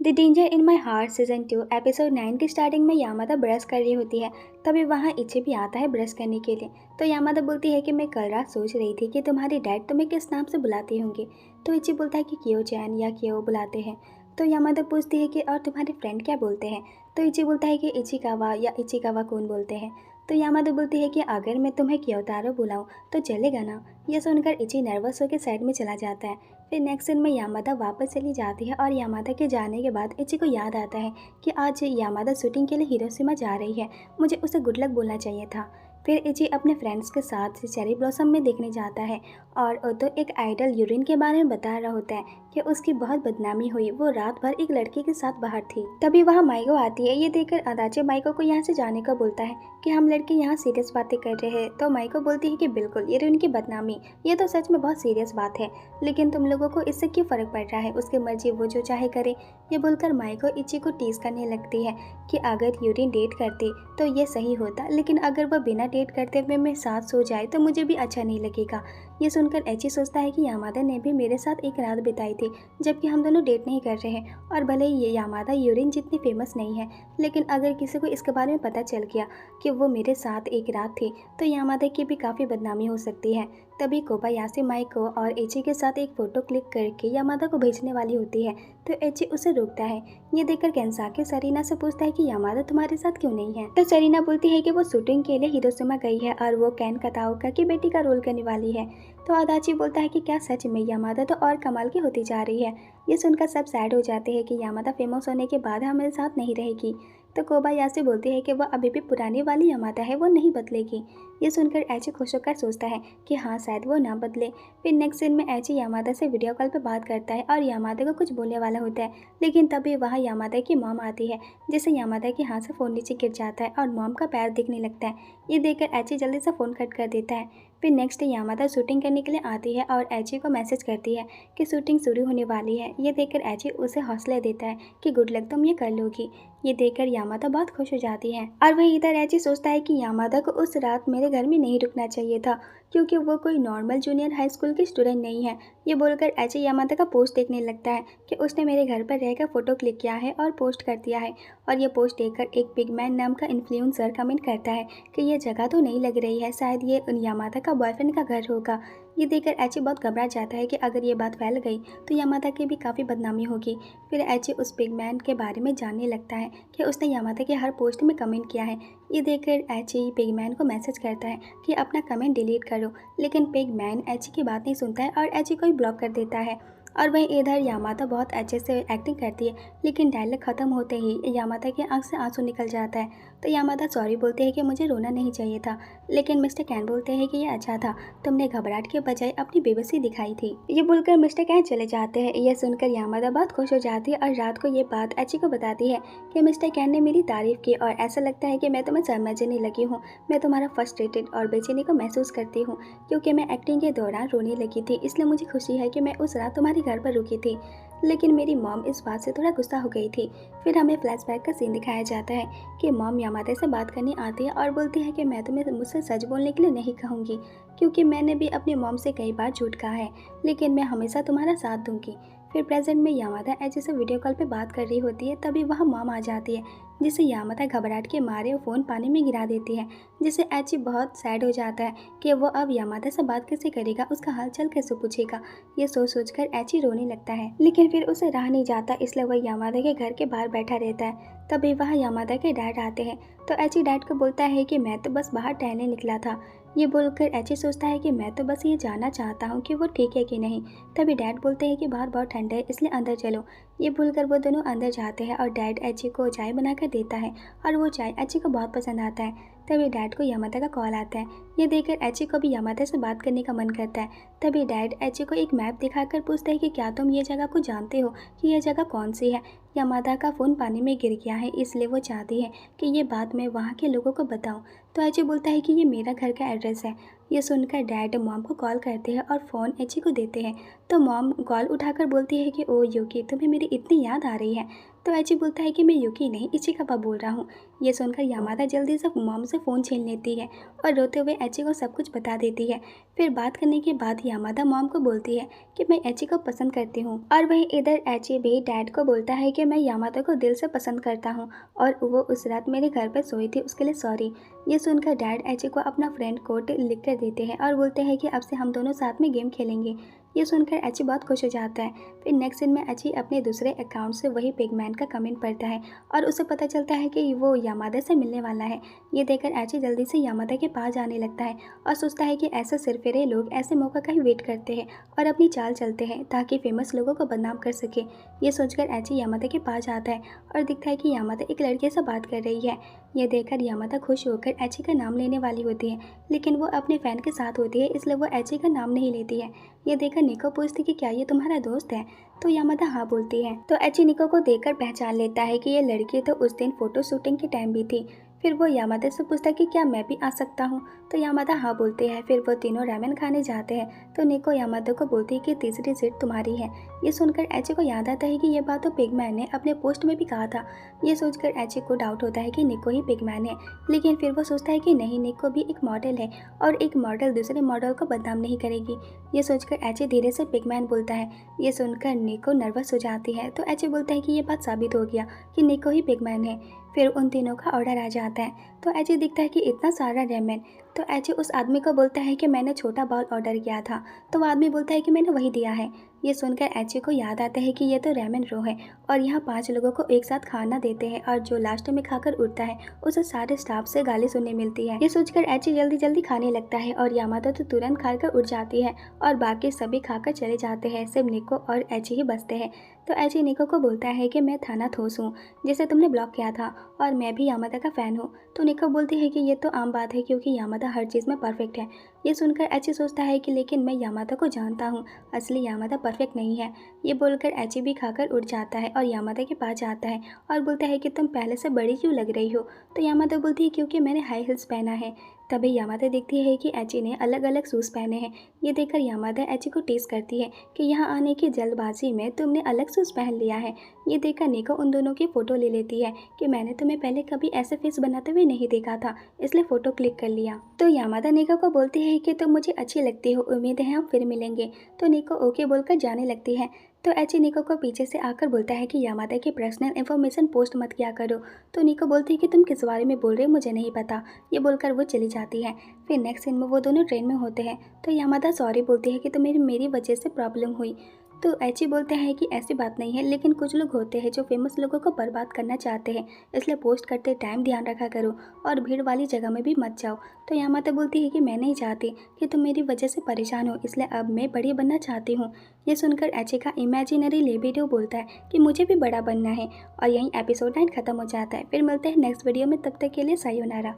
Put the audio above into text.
The danger in my heart season 2 episode 9 की starting में Yamada brush कर रही होती है। तभी वहाँ इची भी आता है ब्रश करने के लिए। तो यामादा बोलती है कि मैं कल रात सोच रही थी कि तुम्हारे डैड तुम्हें किस नाम से बुलाते होंगे। तो इची बोलता है कि कियो चैन या कियो बुलाते हैं। तो यामादा पूछती है कि और तुम्हारे फ्रेंड क्या बोलते हैं। तो इची बोलता है कि इचिकावा या इचिकावा कौन बोलते हैं। तो यामादा बोलती है कि अगर मैं तुम्हें कियोतारो बुलाऊं तो चलेगा ना। यह सुनकर इची नर्वस होकर साइड में चला जाता है। फिर नेक्स्ट सीन में यामादा वापस चली जाती है और यामादा के जाने के बाद इची को याद आता है कि आज यामादा शूटिंग के लिए हिरोशिमा जा रही है, मुझे उसे गुड लक बोलना चाहिए था। फिर इची अपने फ्रेंड्स के साथ चेरी ब्लॉसम में देखने जाता है और ओतो एक आइडल यूरिन के बारे में बता रहा होता है कि उसकी बहुत बदनामी हुई, वो रात भर एक लड़के के साथ बाहर थी। तभी वहाँ माइको आती है। ये देखकर अदाचे माइको को यहाँ से जाने का बोलता है कि हम लड़के यहाँ सीरियस बातें कर रहे हैं। तो माइको बोलती है कि बिल्कुल यूरिन की बदनामी, ये तो सच में बहुत सीरियस बात है, लेकिन तुम लोगों को इससे क्यों फर्क पड़ रहा है, उसकी मर्जी, वो जो चाहे करे। ये बोलकर माइको इची को टीज करने लगती है कि अगर यूरिन डेट करती तो ये सही होता, लेकिन अगर वह बिना डेट करते हुए मेरे साथ सो जाए तो मुझे भी अच्छा नहीं लगेगा। ये सुनकर एची सोचता है कि यामादा ने भी मेरे साथ एक रात बिताई थी जबकि हम दोनों डेट नहीं कर रहे हैं। और भले ही ये यामादा यूरिन जितनी फेमस नहीं है, लेकिन अगर किसी को इसके बारे में पता चल गया कि वो मेरे साथ एक रात थी तो यामादा की भी काफ़ी बदनामी हो सकती है। तभी कोबायाशी माइको और एची के साथ एक फ़ोटो क्लिक करके यामादा को भेजने वाली होती है। तो एची उसे रोकता है। ये देखकर केंसाकी सरीना से पूछता है कि यामादा तुम्हारे साथ क्यों नहीं है। तो सरीना बोलती है कि वो शूटिंग के लिए हिरोशिमा गई है और वो कैन कताओका की बेटी का रोल करने वाली है। तो अदाची बोलता है कि क्या सच में यामादा तो और कमाल की होती जा रही है। ये सुनकर सब सैड हो जाते हैं कि यामादा फेमस होने के बाद हमारे साथ नहीं रहेगी। तो कोबायाशी बोलती है कि वह अभी भी पुरानी वाली यामादा है, वो नहीं बदलेगी। ये सुनकर एची खुश होकर सोचता है कि हाँ शायद वो ना बदले। फिर नेक्स्ट सीन में एची यामादा से वीडियो कॉल पर बात करता है और यामादा को कुछ बोलने वाला होता है, लेकिन तभी वहाँ यामादा की मॉम आती है, जिससे यामादा के हाथ से फ़ोन नीचे गिर जाता है और मॉम का पैर दिखने लगता है। ये देखकर एची जल्दी से फ़ोन कट कर देता है। फिर नेक्स्ट यामादा शूटिंग करने के लिए आती है और एची को मैसेज करती है कि शूटिंग शुरू होने वाली है। ये देखकर एची उसे हौसला देता है कि गुड लक, तुम ये कर लोगी। ये देखकर यामादा बहुत खुश हो जाती है। और वहीं इधर एची सोचता है कि यामादा को उस रात मेरे घर में नहीं रुकना चाहिए था, क्योंकि वो कोई नॉर्मल जूनियर हाई स्कूल की स्टूडेंट नहीं है। ये बोलकर एची यामादा का पोस्ट देखने लगता है कि उसने मेरे घर पर रहकर फ़ोटो क्लिक किया है और पोस्ट कर दिया है। और ये पोस्ट देखकर एक पिगमैन नाम का इन्फ्लुएंसर कमेंट करता है कि ये जगह तो नहीं लग रही है, शायद ये यामादा का बॉयफ्रेंड का घर होगा। ये देखकर एची बहुत घबरा जाता है कि अगर ये बात फैल गई तो यामादा की भी काफ़ी बदनामी होगी। फिर एची उस पिगमैन के बारे में जानने लगता है कि उसने यामादा के हर पोस्ट में कमेंट किया है। ये देखकर एची पिगमैन को मैसेज करता है कि अपना कमेंट डिलीट करो, लेकिन पिगमैन एची की बात नहीं सुनता है और एची को ही ब्लॉक कर देता है। और वहीं इधर यामादा बहुत अच्छे से एक्टिंग करती है, लेकिन डायलॉग ख़त्म होते ही यामादा की आंख से आंसू निकल जाता है। तो यामादा सॉरी बोलते हैं कि मुझे रोना नहीं चाहिए था, लेकिन मिस्टर कैन बोलते हैं कि ये अच्छा था, तुमने घबराहट के बजाय अपनी बेबसी दिखाई थी। ये बोलकर मिस्टर कैन चले जाते हैं। यह सुनकर यामादा बहुत खुश हो जाती है और रात को ये बात एची को बताती है कि मिस्टर कैन ने मेरी तारीफ की और ऐसा लगता है कि मैं तुम्हें समझने लगी हूँ। मैं तुम्हारा फ्रस्ट्रेटेड और बेचैनी को महसूस करती हूँ, क्योंकि मैं एक्टिंग के दौरान रोने लगी थी, इसलिए मुझे खुशी है कि मैं उस रात तुम्हारे घर पर रुकी थी, लेकिन मेरी मॉम इस बात से थोड़ा गुस्सा हो गई थी। फिर हमें फ्लैशबैक का सीन दिखाया जाता है कि मॉम यामादा से बात करने आती है और बोलती है कि मैं तुम्हें मुझसे सच बोलने के लिए नहीं कहूँगी, क्योंकि मैंने भी अपनी मॉम से कई बार झूठ कहा है, लेकिन मैं हमेशा तुम्हारा साथ दूंगी। फिर प्रेजेंट में यामादा एची से वीडियो कॉल पे बात कर रही होती है। तभी वहाँ मॉम आ जाती है, जिससे यामादा घबराहट के मारे फ़ोन पानी में गिरा देती है, जिससे एची बहुत सैड हो जाता है कि वो अब यामादा से बात कैसे करेगा, उसका हालचाल कैसे पूछेगा। ये सोच कर एची रोने लगता है, लेकिन फिर उसे रहा नहीं जाता, इसलिए वह यामादा के घर के बाहर बैठा रहता है। तभी वहाँ यामादा के डैड आते हैं। तो एची डैड को बोलता है कि मैं तो बस बाहर टहलने निकला था। ये बोलकर एची सोचता है कि मैं तो बस ये जानना चाहता हूँ कि वो ठीक है कि नहीं। तभी डैड बोलते हैं कि बाहर बहुत ठंड है, इसलिए अंदर चलो। ये बोलकर वो दोनों अंदर जाते हैं और डैड एची को चाय बनाकर देता है और वो चाय एची को बहुत पसंद आता है। तभी डैड को यामादा का कॉल आता है। ये देखकर एची को भी यामादा से बात करने का मन करता है। तभी डैड एची को एक मैप दिखाकर पूछते हैं कि क्या तुम ये जगह को जानते हो कि यह जगह कौन सी है। यामादा का फ़ोन पानी में गिर गया है, इसलिए वो चाहती है कि ये बात मैं वहाँ के लोगों को बताऊँ। तो एची बोलता है कि ये मेरा घर का एड्रेस है। ये सुनकर डैड मॉम को कॉल करते हैं और फ़ोन एची को देते हैं। तो मॉम कॉल उठाकर बोलती है कि ओ यूकी, तुम्हें मेरी इतनी याद आ रही है। तो एची बोलता है कि मैं यूकी नहीं, इचिकावा बोल रहा हूँ। ये सुनकर यामादा जल्दी से मॉम से फ़ोन छीन लेती है और रोते हुए एची को सब कुछ बता देती है। फिर बात करने के बाद यामादा मॉम को बोलती है कि मैं एची को पसंद करती हूँ, और वहीं इधर एची भी डैड को बोलता है कि मैं यामादा को दिल से पसंद करता हूँ और वो उस रात मेरे घर पर सोई थी, उसके लिए सॉरी। ये सुनकर डैड एची को अपना फ्रेंड कोड लिख कर देते हैं और बोलते हैं कि अब से हम दोनों साथ में गेम खेलेंगे। ये सुनकर एची बहुत खुश हो जाता है। फिर नेक्स्ट सीन में एची अपने दूसरे अकाउंट से वही पिगमैन का कमेंट पढ़ता है और उसे पता चलता है कि वो यामादा से मिलने वाला है। ये देखकर एची जल्दी से यामादा के पास जाने लगता है और सोचता है कि ऐसे सिरफिरे लोग ऐसे मौका का ही वेट करते हैं और अपनी चाल चलते हैं ताकि फेमस लोगों को बदनाम कर सके। ये सोचकर एची यामादा के पास आता है और दिखता है कि यामादा एक लड़के से बात कर रही है। ये देखकर यामादा खुश होकर एची का नाम लेने वाली होती है, लेकिन वो अपने फ़ैन के साथ होती है, इसलिए वो एची का नाम नहीं लेती है। ये देखकर निको पूछती कि क्या ये तुम्हारा दोस्त है? तो यामादा हाँ बोलती है। तो एची निको को देखकर पहचान लेता है कि ये लड़की तो उस दिन फोटो शूटिंग के टाइम भी थी। फिर वो यामादा से पूछता है कि क्या मैं भी आ सकता हूँ? तो यामादा हाँ बोलते हैं। फिर वो तीनों रामेन खाने जाते हैं। तो निको यामादा को बोलती है कि तीसरी सीट तुम्हारी है। ये सुनकर एची को याद आता है कि ये बात तो पिगमैन ने अपने पोस्ट में भी कहा था। ये सोचकर एची को डाउट होता है कि निको ही पिगमैन है, लेकिन फिर वो सोचता है कि नहीं, निको भी एक मॉडल है और एक मॉडल दूसरे मॉडल को बदनाम नहीं करेगी। ये सोचकर एची धीरे से पिगमैन बोलता है। ये सुनकर निको नर्वस हो जाती है। तो एची बोलता है कि ये बात साबित हो गया कि निको ही पिगमैन है। फिर उन तीनों का ऑर्डर आ जाता है। तो एची दिखता है कि इतना सारा रेमेन। तो एची उस आदमी को बोलता है कि मैंने छोटा बाउल ऑर्डर किया था। तो वो आदमी बोलता है कि मैंने वही दिया है। ये सुनकर एची को याद आता है कि ये तो रेमेन रो है और यहाँ 5 लोगों को एक साथ खाना देते हैं और जो लास्ट में खाकर उठता है उसे सारे स्टाफ से गाली सुनने मिलती है। ये सोचकर एची जल्दी जल्दी खाने लगता है और यामादा तो तुरंत खाकर उठ जाती है और बाकी सभी खाकर चले जाते हैं, सिर्फ निको और एची ही बचते हैं। तो एची निको को बोलता है कि मैं थानाथोस हूँ जिसे तुमने ब्लॉक किया था और मैं भी यामादा का फ़ैन हूँ। तो निको बोलती है कि ये तो आम बात है क्योंकि यामादा हर चीज़ में परफेक्ट है। ये सुनकर एची सोचता है कि लेकिन मैं यामादा को जानता हूँ, असली यामादा परफेक्ट नहीं है। ये बोलकर एची भी खाकर उठ जाता है और यामादा के पास जाता है और बोलता है कि तुम पहले से बड़ी क्यों लग रही हो? तो यामादा बोलती है क्योंकि मैंने हाई हील्स पहना है। तभी यामादा देखती है कि एची ने अलग अलग शूज़ पहने हैं। ये देखकर यामादा एची को टीज़ करती है कि यहाँ आने की जल्दबाजी में तुमने अलग शूज़ पहन लिया है। ये देखकर निको उन दोनों की फ़ोटो ले लेती है कि मैंने तुम्हें पहले कभी ऐसे फेस बनाते हुए नहीं देखा था, इसलिए फ़ोटो क्लिक कर लिया। तो यामादा निको को बोलती है कि तुम मुझे अच्छी लगती हो, उम्मीद है हम फिर मिलेंगे। तो निको ओके बोलकर जाने लगती है। तो एची निको को पीछे से आकर बोलता है कि यामादा की पर्सनल इन्फॉर्मेशन पोस्ट मत किया करो। तो निको बोलती है कि तुम किस बारे में बोल रहे हो, मुझे नहीं पता। ये बोलकर वो चली जाती है। फिर नेक्स्ट सीन में वो दोनों ट्रेन में होते हैं। तो यामादा सॉरी बोलती है कि तो मेरी वजह से प्रॉब्लम हुई। तो एची बोलते हैं कि ऐसी बात नहीं है, लेकिन कुछ लोग होते हैं जो फेमस लोगों को बर्बाद करना चाहते हैं, इसलिए पोस्ट करते टाइम ध्यान रखा करो और भीड़ वाली जगह में भी मत जाओ। तो यामादा बोलती है कि मैं नहीं चाहती कि तुम मेरी वजह से परेशान हो, इसलिए अब मैं बड़ी बनना चाहती हूँ। ये सुनकर एची का इमेजिनरी लिबिडो बोलता है कि मुझे भी बड़ा बनना है। और यहीं एपिसोड 9 खत्म हो जाता है। फिर मिलते हैं नेक्स्ट वीडियो में, तब तक के लिए सायोनारा।